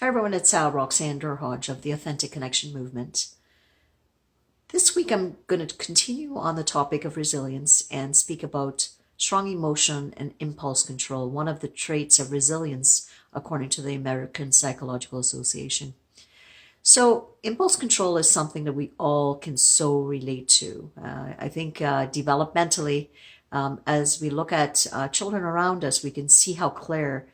Hi everyone, it's Roxanne Durhodge of the Authentic Connection Movement. This week I'm going to continue on the topic of resilience and speak about strong emotion and impulse control, one of the traits of resilience according to the American Psychological Association. So, impulse control is something that we all can so relate to. I think developmentally, as we look at children around us, we can see how clear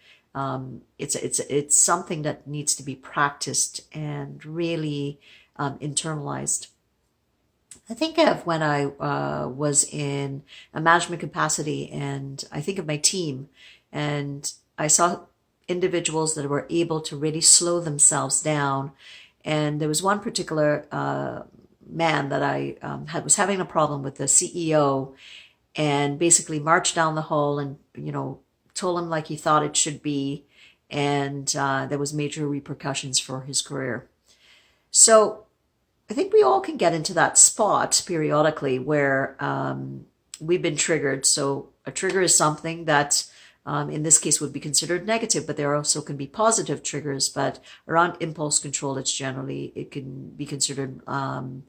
it's something that needs to be practiced and really internalized. I think of when I was in a management capacity, and I think of my team, and I saw individuals that were able to really slow themselves down. And there was one particular man that I was having a problem with, the CEO, and basically marched down the hall and told him like he thought it should be, and there was major repercussions for his career. So I think we all can get into that spot periodically where we've been triggered. So a trigger is something that in this case would be considered negative, but there also can be positive triggers. But around impulse control, it can be considered an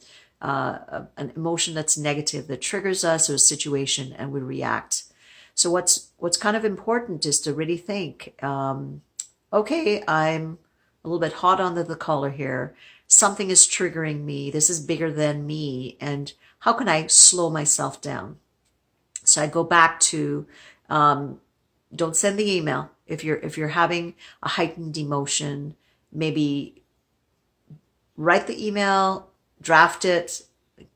emotion that's negative that triggers us or a situation and we react. So what's kind of important is to really think, okay, I'm a little bit hot under the collar here. Something is triggering me. This is bigger than me. And how can I slow myself down? So I go back to don't send the email. If you're having a heightened emotion, maybe write the email, draft it,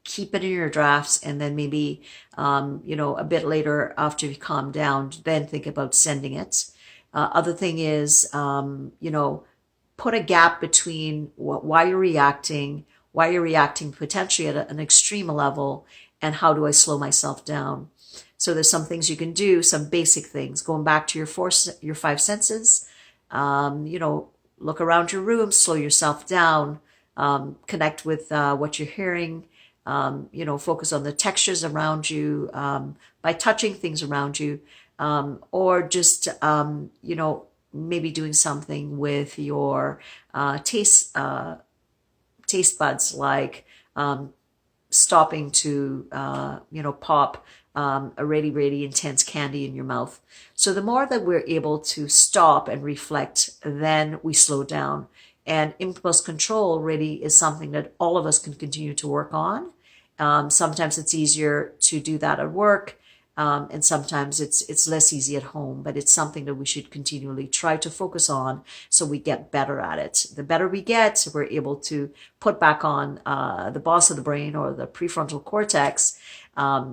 keep it in your drafts, and then maybe a bit later after you calm down, then think about sending it. Other thing is put a gap between why you're reacting potentially at an extreme level, and how do I slow myself down. So there's some things you can do, some basic things, going back to your five senses. Look around your room, slow yourself down, connect with what you're hearing. Focus on the textures around you by touching things around you, or just maybe doing something with your taste buds, like stopping to pop a really, really intense candy in your mouth. So the more that we're able to stop and reflect, then we slow down. And impulse control really is something that all of us can continue to work on. Sometimes it's easier to do that at work, and sometimes it's less easy at home. But it's something that we should continually try to focus on so we get better at it. The better we get, we're able to put back on the boss of the brain, or the prefrontal cortex,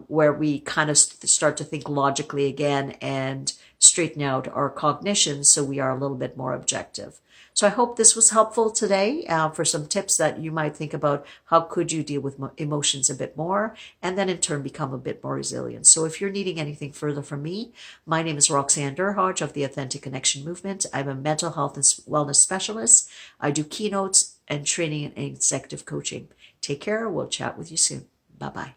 where we kind of start to think logically again and straighten out our cognition so we are a little bit more objective. So I hope this was helpful today for some tips that you might think about. How could you deal with emotions a bit more, and then in turn become a bit more resilient? So if you're needing anything further from me, my name is Roxanne Durhodge of the Authentic Connection Movement. I'm a mental health and wellness specialist. I do keynotes and training and executive coaching. Take care. We'll chat with you soon. Bye-bye.